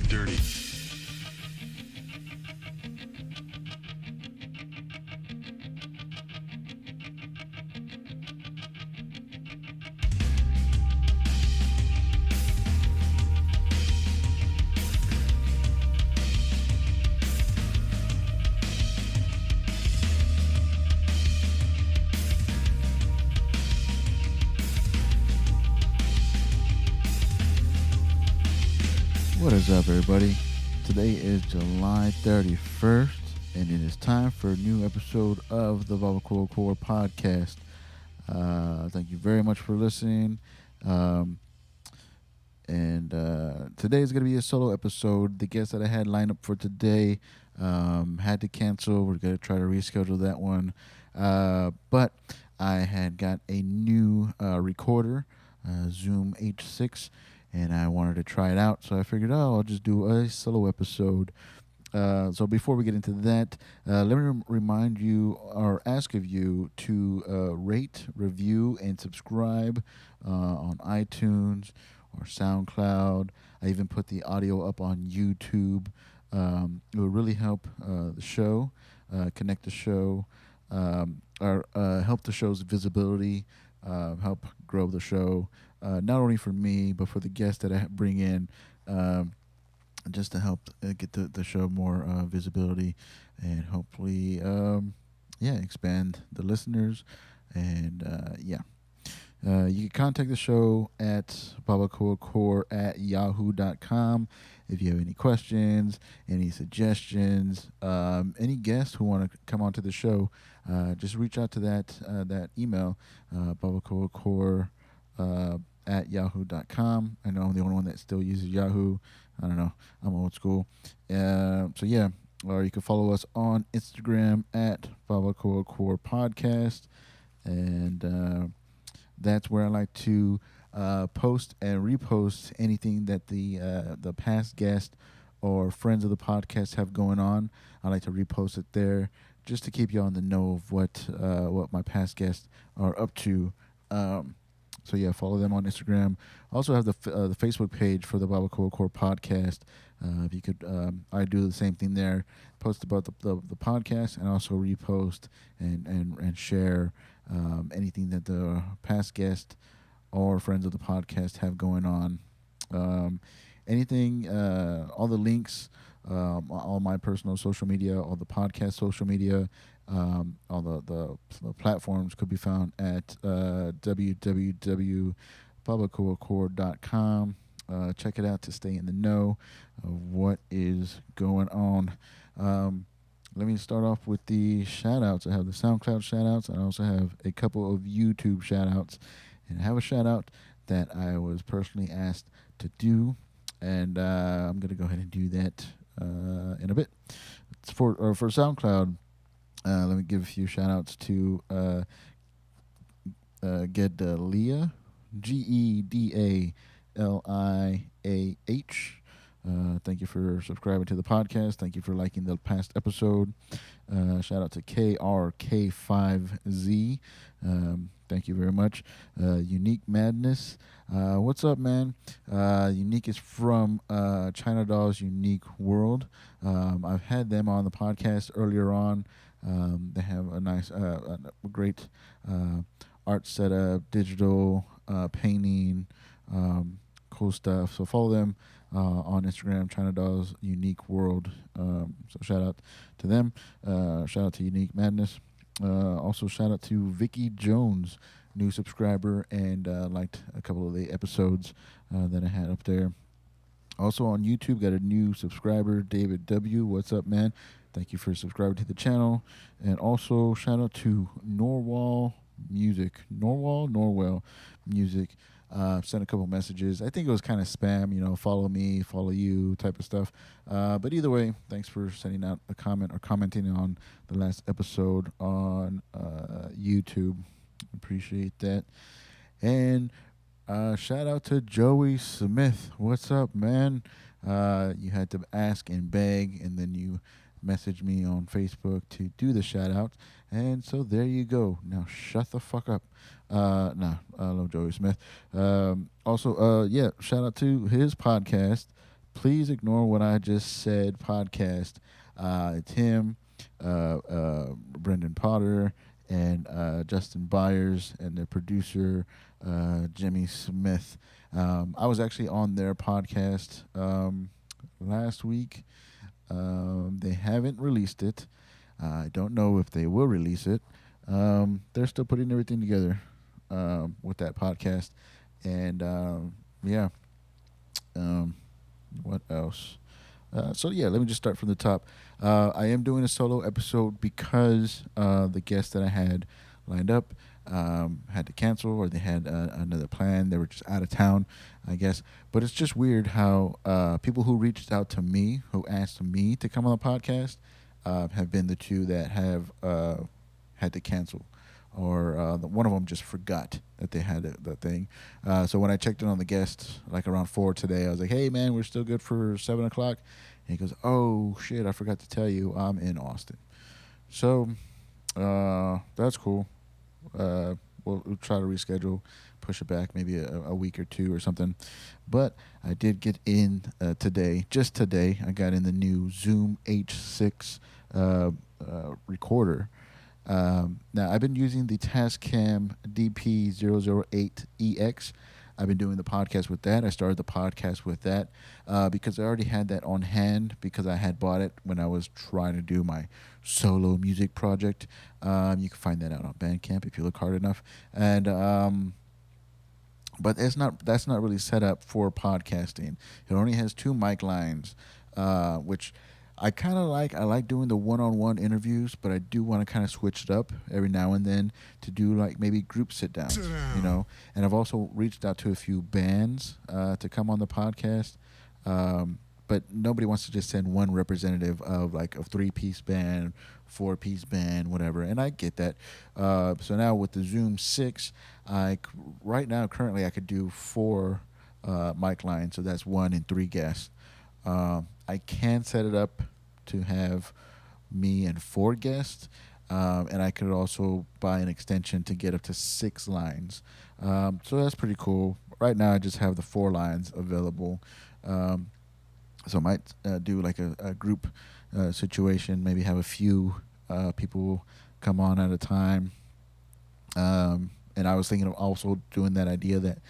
dirty. What is up, everybody? Today is July 31st, and it is time for a new episode of the BarbacoaCore Podcast. Thank you very much for listening. Today is going to be a solo episode. The guest that I had lined up for today had to cancel. We're going to try to reschedule that one. But I had got a new recorder, Zoom H6, and I wanted to try it out. So I figured, I'll just do a solo episode. So before we get into that, let me remind you or ask of you to rate, review, and subscribe on iTunes or SoundCloud. I even put the audio up on YouTube. It would really help the show, connect the show, or help the show's visibility, help grow the show, not only for me, but for the guests that I bring in, just to help get the show more visibility and hopefully, expand the listeners. And, you can contact the show at BarbacoaCore@yahoo.com if you have any questions, any suggestions, any guests who want to come onto the show. Just reach out to that email, BarbacoaCore@yahoo.com. I know I'm the only one that still uses Yahoo. I don't know. I'm old school. Or you can follow us on Instagram at BarbacoaCore Podcast. And that's where I like to post and repost anything that the past guests or friends of the podcast have going on. I like to repost it there just to keep you on the know of what my past guests are up to. Follow them on Instagram. Also have the Facebook page for the BarbacoaCore Podcast. If you could, I do the same thing there. Post about the podcast and also repost and share anything that the past guest or friends of the podcast have going on. Anything, all the links, all my personal social media, all the podcast social media, all the platforms could be found at www.barbacoacore.com. Check it out to stay in the know of what is going on. Let me start off with the shout-outs. I have the SoundCloud shout-outs. I also have a couple of YouTube shout-outs. And I have a shout-out that I was personally asked to do. And I'm going to go ahead and do that in a bit. It's for SoundCloud, let me give a few shout-outs to Gedalia, Gedaliah. Thank you for subscribing to the podcast. Thank you for liking the past episode. Shout out to KRK5Z. Thank you very much. Unique Madness. What's up, man? Unique is from China Doll's Unique World. I've had them on the podcast earlier on. They have a nice, great art setup, digital painting, cool stuff. So follow them on Instagram, China Doll's Unique World. So shout out to them. Shout out to Unique Madness. Also shout out to Vicky Jones, new subscriber, and liked a couple of the episodes that I had up there. Also on YouTube, got a new subscriber, David W. What's up, man? Thank you for subscribing to the channel. And also shout out to Norwell Music. Norwell Music. Sent a couple messages. I think it was kind of spam, follow me, follow you type of stuff. But either way, thanks for sending out a comment or commenting on the last episode on YouTube. Appreciate that. And shout out to Joey Smith. What's up, man? You had to ask and beg, and then you messaged me on Facebook to do the shout out. And so there you go. Now shut the fuck up. I love Joey Smith. Also, shout out to his podcast, Please ignore what I just said. Podcast. It's him, Brendan Potter, and Justin Byers, and the producer Jimmy Smith. I was actually on their podcast last week. They haven't released it. I don't know if they will release it. They're still putting everything together with that podcast, and yeah. Um, what else? So yeah, let me just start from the top. I am doing a solo episode because the guests that I had lined up had to cancel, or they had another plan. They were just out of town, I guess. But it's just weird how people who reached out to me, who asked me to come on the podcast, have been the two that have had to cancel, or one of them just forgot that they had the thing. So when I checked in on the guest, like around 4 today, I was like, "Hey man, we're still good for 7 o'clock." And he goes, "Oh shit, I forgot to tell you, I'm in Austin." So that's cool. We'll try to reschedule, push it back maybe a week or two or something. But I did get in today. Just today, I got in the new Zoom H6 recorder. Now, I've been using the Tascam DP008EX. I've been doing the podcast with that. I started the podcast with that because I already had that on hand because I had bought it when I was trying to do my solo music project. You can find that out on Bandcamp if you look hard enough. And but that's not really set up for podcasting. It only has 2 mic lines, which I kind of like. I like doing the one-on-one interviews, but I do want to kind of switch it up every now and then to do like maybe group sit-downs, you know. And I've also reached out to a few bands to come on the podcast, but nobody wants to just send one representative of like a 3-piece band, 4-piece band, whatever. And I get that. So now with the Zoom 6, right now currently I could do 4 mic lines, so that's 1 and 3 guests. I can set it up to have me and 4 guests, and I could also buy an extension to get up to 6 lines. So that's pretty cool. Right now, I just have the 4 lines available. So I might do like a group situation, maybe have a few people come on at a time. And I was thinking of also doing that idea that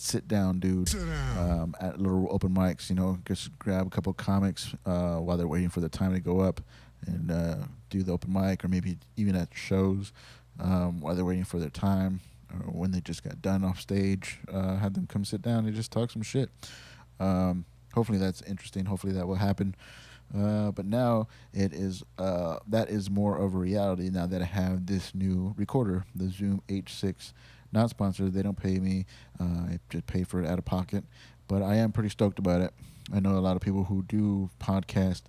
sit down dude at little open mics, you know, just grab a couple comics while they're waiting for the time to go up and do the open mic, or maybe even at shows while they're waiting for their time, or when they just got done off stage, have them come sit down and just talk some shit. Hopefully that's interesting. Hopefully that will happen. But now that is more of a reality now that I have this new recorder, the Zoom H6. Not sponsored. They don't pay me. I just pay for it out of pocket. But I am pretty stoked about it. I know a lot of people who do podcast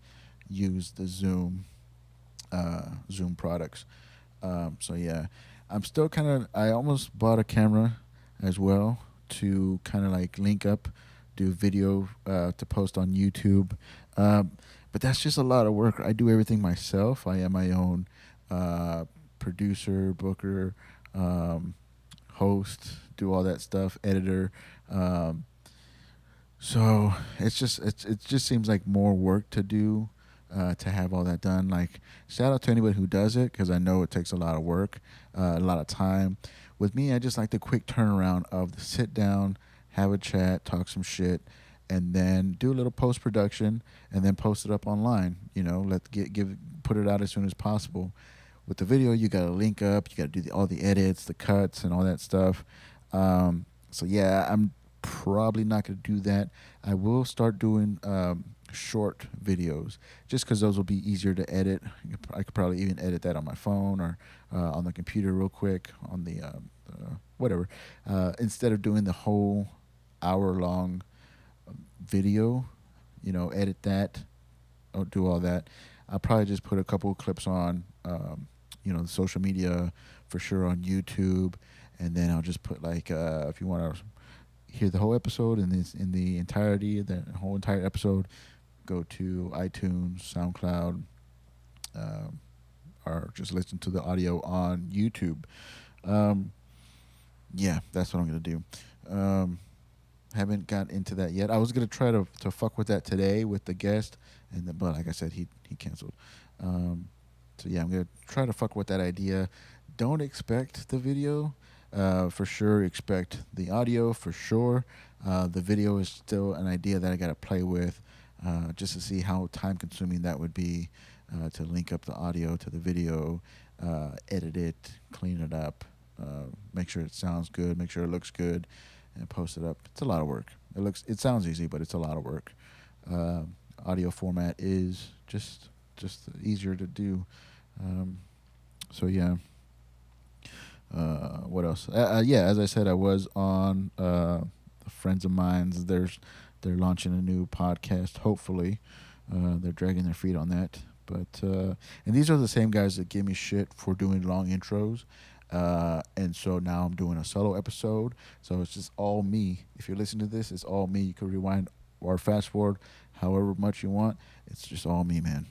use the Zoom products. So yeah, I'm still kind of. I almost bought a camera as well to kind of like link up, do video to post on YouTube. But that's just a lot of work. I do everything myself. I am my own producer, booker, host, do all that stuff, editor. So it just seems like more work to do to have all that done. Like, shout out to anybody who does it, because I know it takes a lot of work, a lot of time. With me, I just like the quick turnaround of the sit down, have a chat, talk some shit, and then do a little post production, and then post it up online. You know, put it out as soon as possible. With the video, you got to link up, you got to do all the edits, the cuts, and all that stuff. So yeah, I'm probably not going to do that. I will start doing short videos, just because those will be easier to edit. I could probably even edit that on my phone or on the computer real quick on the whatever. Instead of doing the whole hour-long video, you know, edit that, or do all that. I'll probably just put a couple of clips on, you know, the social media, for sure on YouTube, and then I'll just put like, if you want to hear the whole episode in the entirety, the whole entire episode, go to iTunes, SoundCloud, or just listen to the audio on YouTube. Yeah, that's what I'm gonna do. Haven't got into that yet. I was gonna try to fuck with that today with the guest, but like I said, he canceled. Um, so yeah, I'm gonna try to fuck with that idea. Don't expect the video, for sure. Expect the audio for sure. The video is still an idea that I gotta play with, just to see how time consuming that would be, to link up the audio to the video, edit it, clean it up, make sure it sounds good, make sure it looks good, and post it up. It's a lot of work. It sounds easy, but it's a lot of work. Audio format is just easier to do. Um, so yeah. What else? Yeah, as I said, I was on friends of mine's. They're launching a new podcast. Hopefully, they're dragging their feet on that. But and these are the same guys that give me shit for doing long intros. And so now I'm doing a solo episode. So it's just all me. If you're listening to this, it's all me. You can rewind or fast forward however much you want. It's just all me, man.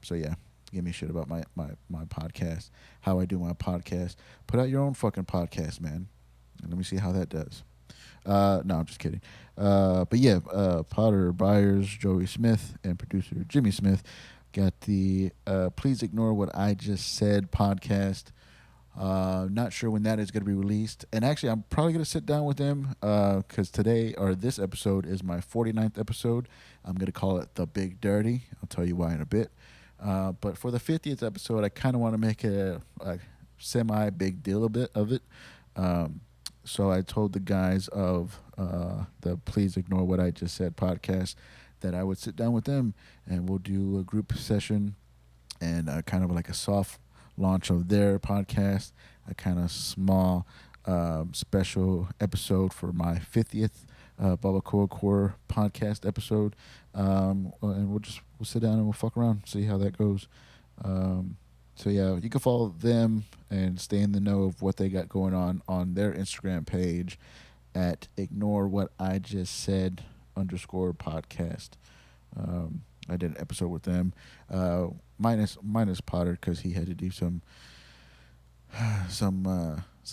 So yeah, give me shit about my podcast, how I do my podcast. Put out your own fucking podcast, man. And let me see how that does. No, I'm just kidding. But yeah, Potter Byers, Joey Smith, and producer Jimmy Smith got the Please Ignore What I Just Said podcast. Not sure when that is going to be released. And actually, I'm probably going to sit down with them because today, or this episode, is my 49th episode. I'm going to call it The Big Dirty. I'll tell you why in a bit. But for the 50th episode, I kind of want to make a semi-big deal a bit of it. So I told the guys of the Please Ignore What I Just Said podcast that I would sit down with them and we'll do a group session and kind of like a soft launch of their podcast, a kind of small special episode for my 50th BarbacoaCore Podcast episode. And we'll sit down and we'll fuck around, see how that goes. So yeah, you can follow them and stay in the know of what they got going on their Instagram page at Ignore What I Just Said _podcast. I did an episode with them, minus Potter because he had to do some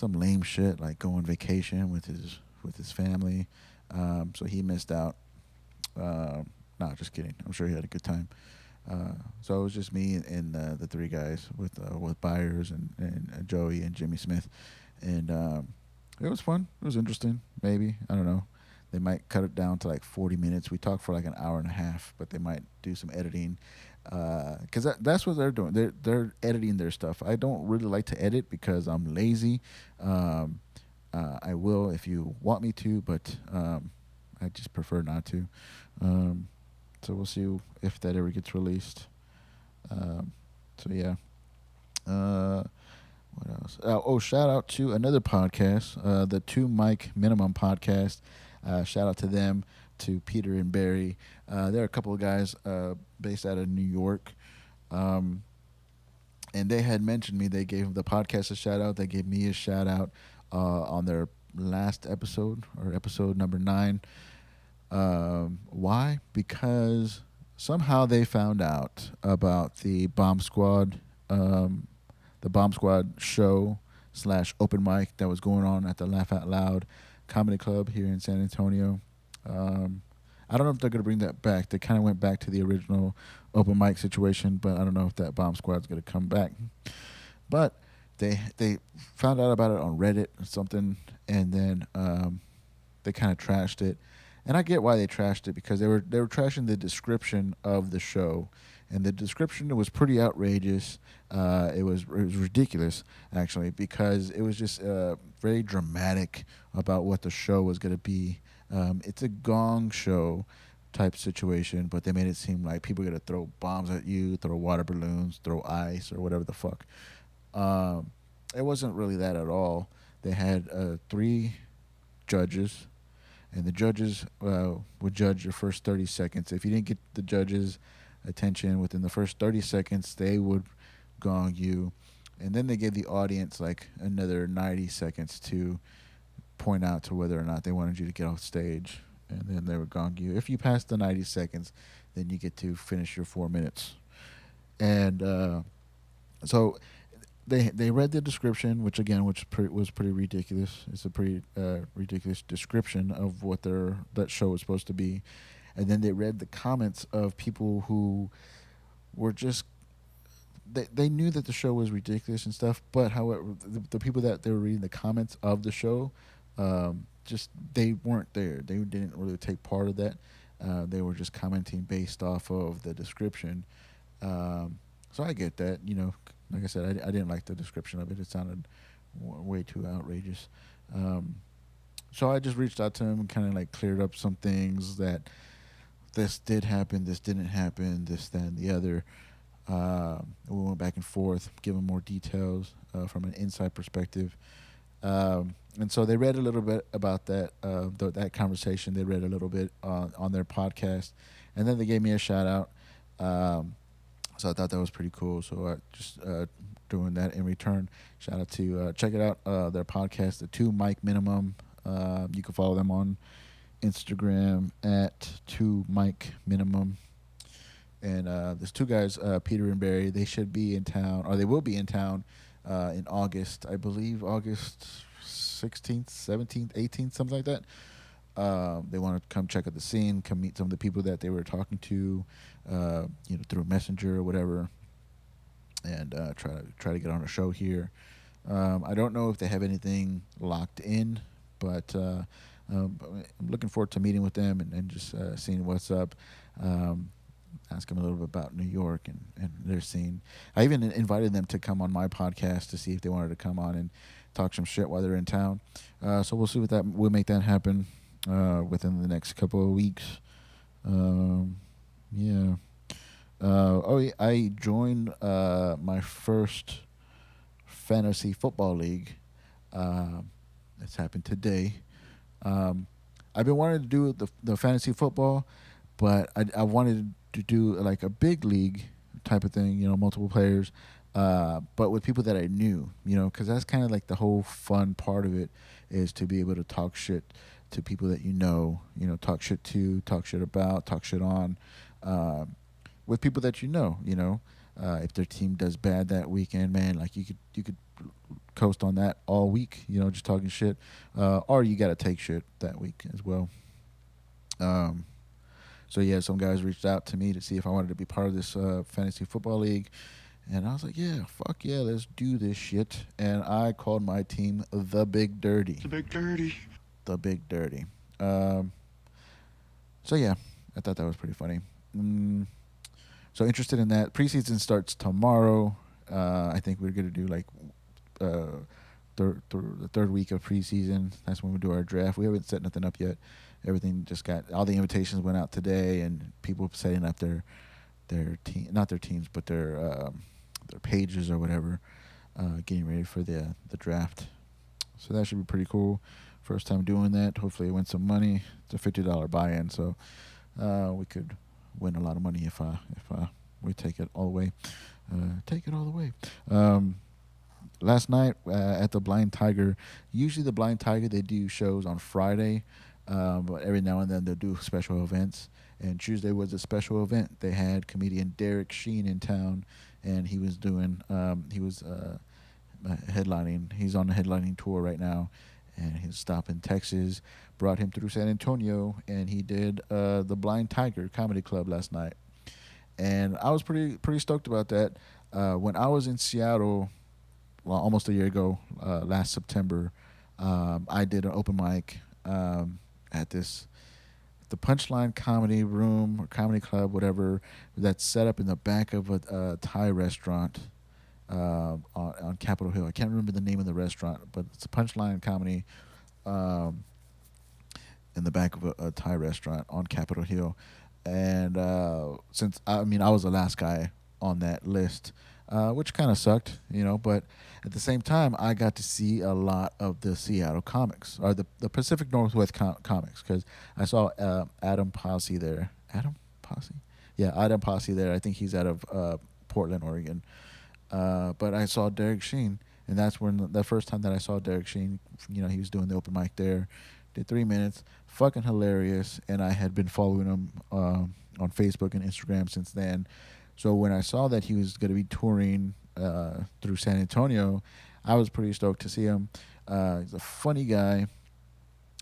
lame shit like go on vacation with his family, so he missed out. No, just kidding. I'm sure he had a good time. So it was just me and the three guys with Byers and Joey and Jimmy Smith, and it was fun. It was interesting. Maybe, I don't know. They might cut it down to like 40 minutes. We talked for like an hour and a half, but they might do some editing because that's what they're doing. They're editing their stuff. I don't really like to edit because I'm lazy. I will if you want me to, but I just prefer not to. So we'll see if that ever gets released. So yeah. What else? Shout out to another podcast, the Two Mic Minimum Podcast. Shout out to them, to Peter and Barry. They're a couple of guys based out of New York. And they had mentioned me. They gave the podcast a shout out. They gave me a shout out on their last episode, or episode number 9. Why? Because somehow they found out about the Bomb Squad show / open mic that was going on at the Laugh Out Loud Comedy Club here in San Antonio. I don't know if they're going to bring that back. They kind of went back to the original open mic situation, but I don't know if that Bomb Squad's going to come back. But they found out about it on Reddit or something, and then they kind of trashed it. And I get why they trashed it, because they were trashing the description of the show, and the description was pretty outrageous. It was ridiculous, actually, because it was just very dramatic about what the show was going to be. It's a gong show type situation, but they made it seem like people are going to throw bombs at you, throw water balloons, throw ice, or whatever the fuck. It wasn't really that at all. They had 3 judges, and the judges would judge your first 30 seconds. If you didn't get the judges' attention within the first 30 seconds, they would gong you. And then they gave the audience like another 90 seconds to point out to whether or not they wanted you to get off stage. And then they would gong you. If you pass the 90 seconds, then you get to finish your 4 minutes. And so they read the description, which again, was pretty ridiculous. It's a pretty ridiculous description of what that show was supposed to be, and then they read the comments of people who were just they knew that the show was ridiculous and stuff, but however, the people that they were reading the comments of the show, just they weren't there. They didn't really take part of that. They were just commenting based off of the description. So I get that. Like I said, I didn't like the description of it. It sounded way too outrageous. So I just reached out to him and kind of like cleared up some things that this did happen, this didn't happen, this, that, and the other. We went back and forth, giving more details from an inside perspective. And so they read a little bit about that that conversation. They read a little bit on their podcast, and then they gave me a shout out. So I thought that was pretty cool. So I just doing that in return. Shout out to check it out, their podcast, the 2 Mic Minimum. You can follow them on Instagram at 2 Mic Minimum. And there's 2 guys, Peter and Barry. They should be in town, or they will be in town in August, I believe, August 16th, 17th, 18th, something like that. They want to come check out the scene, come meet some of the people that they were talking to, through Messenger or whatever, and try to get on a show here. I don't know if they have anything locked in, but I'm looking forward to meeting with them and just seeing what's up. Ask them a little bit about New York and their scene. I even invited them to come on my podcast to see if they wanted to come on and talk some shit while they're in town. So we'll see what that we'll make that happen within the next couple of weeks. Yeah. I joined my first fantasy football league. That's happened today. I've been wanting to do the fantasy football, but I wanted to do like a big league type of thing, multiple players, but with people that I knew, because that's kind of like the whole fun part of it is to be able to talk shit to people that talk shit to, talk shit about, talk shit on, with people that if their team does bad that weekend, man, like you could coast on that all week, just talking shit, or you got to take shit that week as well. So yeah, some guys reached out to me to see if I wanted to be part of this fantasy football league, and I was like, yeah, fuck yeah, let's do this shit. And I called my team the Big Dirty. The Big Dirty. The Big Dirty. So yeah, I thought that was pretty funny. So interested in that. Preseason starts tomorrow. I think we're gonna do like the third week of preseason. That's when we do our draft. We haven't set nothing up yet. Everything just got, all the invitations went out today, and people setting up their team, not their teams, but their pages or whatever, getting ready for the draft. So that should be pretty cool. First time doing that. Hopefully I win some money. It's a $50 buy-in, so we could win a lot of money if we take it all the way. Take it all the way. Last night at the Blind Tiger, usually the Blind Tiger, they do shows on Friday, but every now and then they'll do special events. And Tuesday was a special event. They had comedian Derek Sheen in town, and he was doing, headlining. He's on a headlining tour right now, and he's stopped in Texas, brought him through San Antonio, and he did the Blind Tiger Comedy Club last night. And I was pretty stoked about that. When I was in Seattle, well, almost a year ago, last September, I did an open mic at the Punchline Comedy Room or Comedy Club, whatever, that's set up in the back of a Thai restaurant on Capitol Hill. I can't remember the name of the restaurant, but it's a Punchline Comedy in the back of a Thai restaurant on Capitol Hill. And since I was the last guy on that list, which kind of sucked, but at the same time, I got to see a lot of the Seattle comics, or the Pacific Northwest comics, because I saw Adam Posse there. Adam Posse? Yeah, Adam Posse there. I think he's out of Portland, Oregon. But I saw Derek Sheen, and that's when the first time that I saw Derek Sheen, he was doing the open mic there. Did 3 minutes, fucking hilarious, and I had been following him on Facebook and Instagram since then. So when I saw that he was going to be touring through San Antonio, I was pretty stoked to see him. He's a funny guy.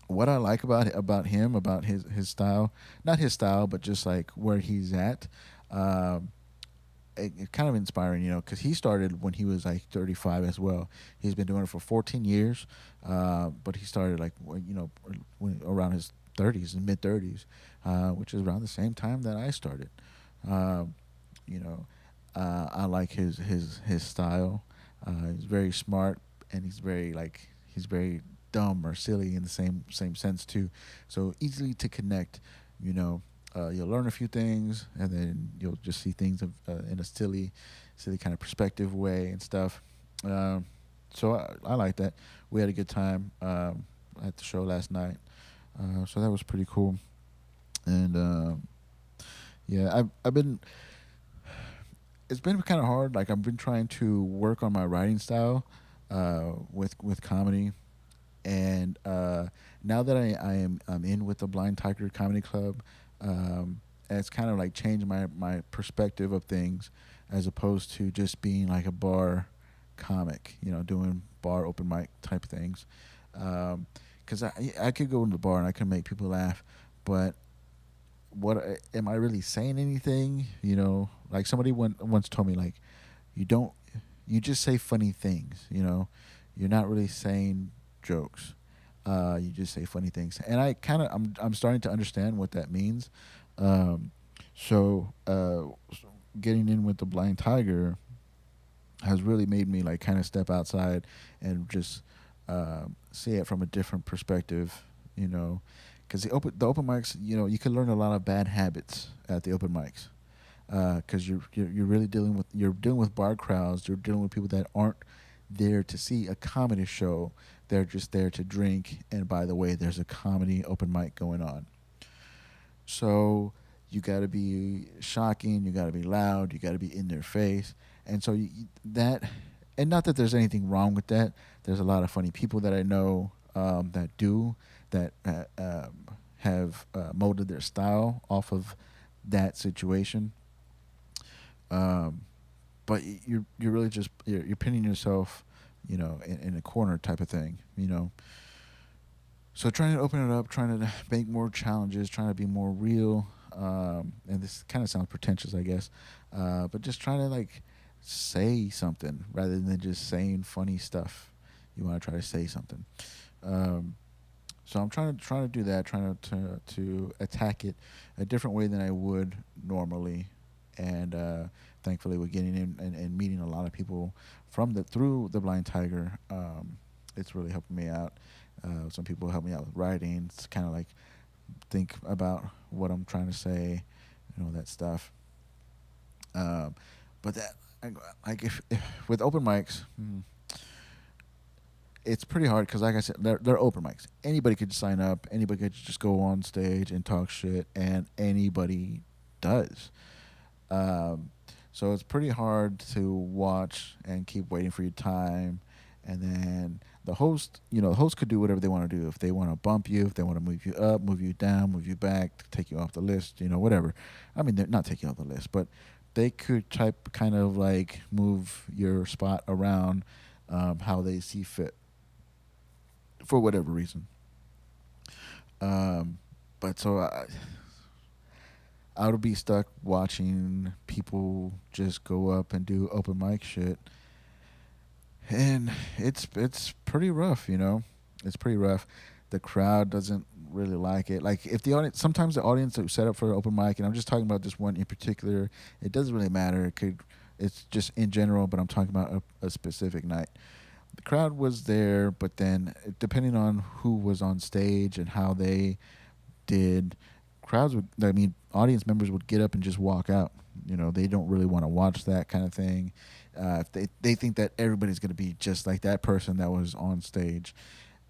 What I like about him, about his style, not his style, but just like where he's at. Um, it's kind of inspiring, because he started when he was like 35 as well. He's been doing it for 14 years, but he started like around his 30s and mid 30s, which is around the same time that I started. Um, you know, I like his style. He's very smart, and he's very dumb or silly in the same sense too. So easily to connect. You know, you'll learn a few things, and then you'll just see things in a silly kind of perspective way and stuff. Um, so I like that. We had a good time at the show last night, so that was pretty cool. And yeah, I've been it's been kind of hard. Like I've been trying to work on my writing style with comedy, and now that I'm in with the Blind Tiger Comedy Club, it's kind of like changed my perspective of things, as opposed to just being like a bar comic, doing bar open mic type things. Because I could go in the bar and I could make people laugh, but what am I really saying anything? Like somebody once told me, like, you don't, you just say funny things. You're not really saying jokes. You just say funny things, and I'm starting to understand what that means. Um, so getting in with the Blind Tiger has really made me like kind of step outside and just see it from a different perspective. You know, because the open mics, you can learn a lot of bad habits at the open mics. Because you're really dealing with bar crowds. You're dealing with people that aren't there to see a comedy show. They're just there to drink. And by the way, there's a comedy open mic going on. So you got to be shocking. You got to be loud. You got to be in their face. And so that, and not that there's anything wrong with that. There's a lot of funny people that I know that have molded their style off of that situation. Um, but you're really just you're pinning yourself, in a corner type of thing. So trying to open it up, trying to make more challenges, trying to be more real. And this kind of sounds pretentious, I guess, but just trying to like say something rather than just saying funny stuff. You want to try to say something. Um, so I'm trying to do that, trying to attack it a different way than I would normally, and thankfully we're getting in and meeting a lot of people through the Blind Tiger. It's really helping me out. Some people help me out with writing. It's kind of like think about what I'm trying to say, that stuff. But that like if with open mics. It's pretty hard because, like I said, they're open mics. Anybody could sign up. Anybody could just go on stage and talk shit, and anybody does. Um, so it's pretty hard to watch and keep waiting for your time. And then the host could do whatever they want to do. If they want to bump you, if they want to move you up, move you down, move you back, take you off the list, whatever. I mean, they're not taking you off the list, but they could kind of like move your spot around how they see fit for whatever reason. Um, but so I would be stuck watching people just go up and do open mic shit, and it's pretty rough. It's pretty rough. The crowd doesn't really like it. Like if the audience, sometimes the audience that set up for an open mic, and I'm just talking about this one in particular, it doesn't really matter. It's just in general, but I'm talking about a specific night. The crowd was there, but then depending on who was on stage and how they did, audience members would get up and just walk out. They don't really want to watch that kind of thing. If they think that everybody's going to be just like that person that was on stage,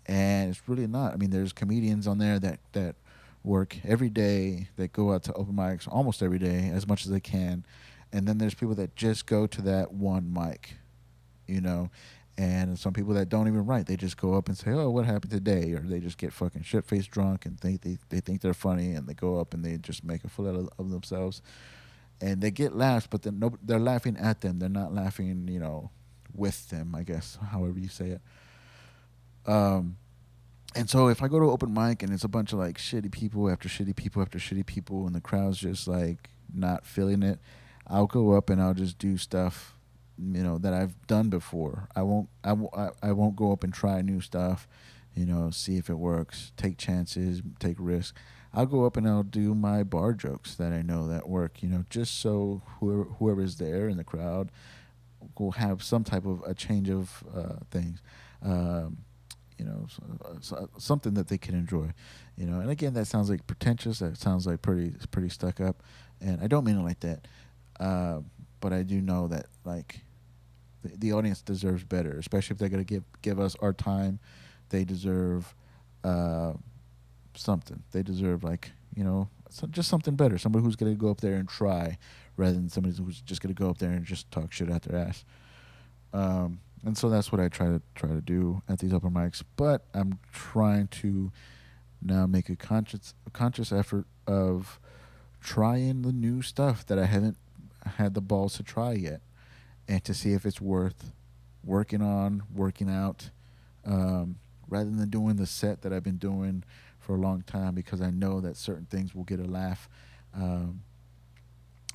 and it's really not. I mean, there's comedians on there that work every day, that go out to open mics almost every day as much as they can, and then there's people that just go to that one mic, you know, and some people that don't even write, they just go up and say, "Oh, what happened today?" Or they just get fucking shit faced drunk and they think they're funny, and they go up and they just make a fool of themselves. and they get laughs, but then they're laughing at them. They're not laughing, with them. I guess however you say it. Um, and so if I go to open mic and it's a bunch of like shitty people after shitty people after shitty people, and the crowd's just like not feeling it, I'll go up and I'll just do stuff, that I've done before. I won't go up and try new stuff, see if it works, take chances, take risks. I'll go up and I'll do my bar jokes that I know that work, just so whoever's there in the crowd will have some type of a change of things. Um, something that they can enjoy, And again, that sounds like pretentious. That sounds like pretty stuck up, and I don't mean it like that. Uh, but I do know that like the audience deserves better, especially if they're gonna give us our time. They deserve uh, something. They deserve just something better. Somebody who's gonna go up there and try, rather than somebody who's just gonna go up there and just talk shit out their ass. And so that's what I try to do at these open mics. But I'm trying to now make a conscious effort of trying the new stuff that I haven't had the balls to try yet, and to see if it's worth working out, rather than doing the set that I've been doing for a long time, because I know that certain things will get a laugh. Um,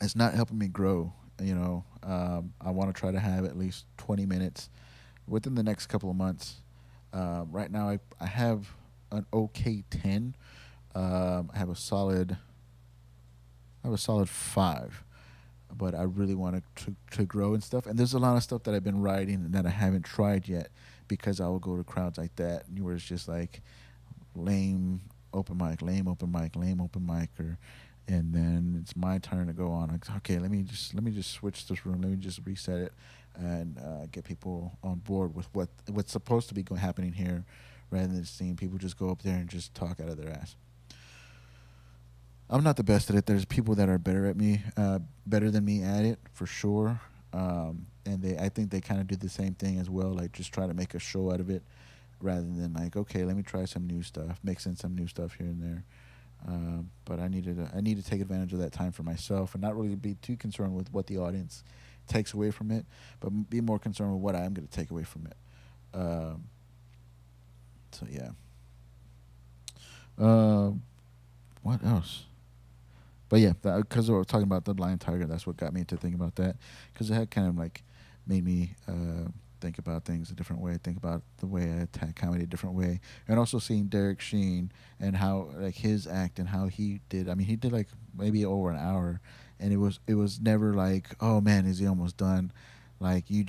it's not helping me grow. I want to try to have at least 20 minutes within the next couple of months. Right now, I have an okay 10. I have a solid 5, but I really want to grow and stuff. And there's a lot of stuff that I've been writing and that I haven't tried yet, because I will go to crowds like that where it's just like lame open mic, lame open mic, lame open mic, and then it's my turn to go on. Like, okay, let me just switch this room. Let me just reset it and get people on board with what's supposed to be happening here, rather than seeing people just go up there and just talk out of their ass. I'm not the best at it. There's people that are better than me at it for sure. And I think they kind of do the same thing as well, like just try to make a show out of it, rather than like, okay, let me try some new stuff, mix in some new stuff here and there. But I need to take advantage of that time for myself, and not really be too concerned with what the audience takes away from it, but be more concerned with what I'm going to take away from it. So yeah. What else? But yeah, because we were talking about the Lion Tiger, that's what got me to think about that, because it had kind of like made me think about things a different way, think about the way I attack comedy a different way, and also seeing Derek Sheen and how like his act and how he did. I mean, he did like maybe over an hour, and it was never like, oh man, is he almost done? Like he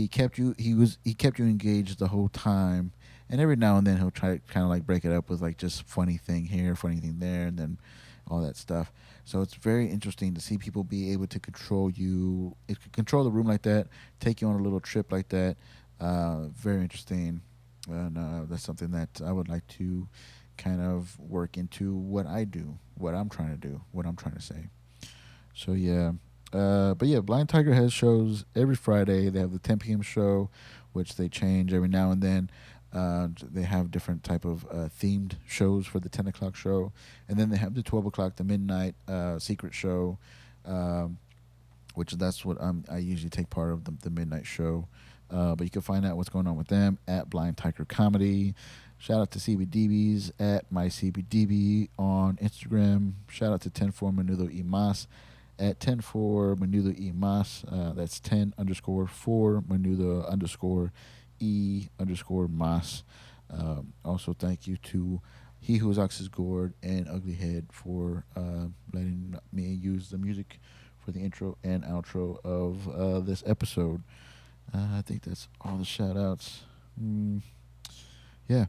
kept you engaged the whole time, and every now and then he'll try to kind of like break it up with like just funny thing here, funny thing there, and then all that stuff. So it's very interesting to see people be able to control you. It could control the room like that, take you on a little trip like that. Very interesting, and that's something that I would like to kind of work into what I do, what I'm trying to do, what I'm trying to say. So yeah, but yeah, Blind Tiger has shows every Friday. They have the 10 p.m. show, which they change every now and then. They have different type of themed shows for the 10 o'clock show, and then they have the 12 o'clock, the midnight secret show, which that's what I usually take part of, the midnight show. But you can find out what's going on with them at Blind Tiger Comedy. Shout out to CBDBs at myCBDB on Instagram. Shout out to 10-4 Menudo y Mas at 10-4 Menudo y Mas. That's 10_4 Menudo_ E_Mas. Also, thank you to He Who Is Ox's Gourd and Uglyhead for letting me use the music for the intro and outro of this episode. I think that's all the shout outs. Yeah.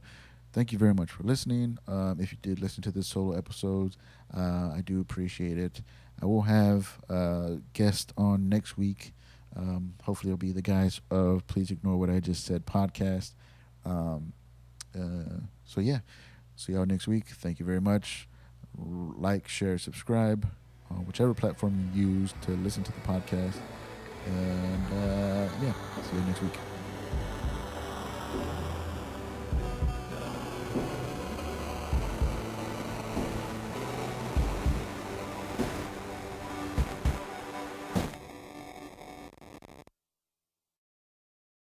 Thank you very much for listening. If you did listen to this solo episode, I do appreciate it. I will have a guest on next week. Hopefully it'll be the guys of Please Ignore What I Just Said podcast. So yeah, see y'all next week. Thank you very much. Like, share, subscribe on whichever platform you use to listen to the podcast. And yeah, see you next week.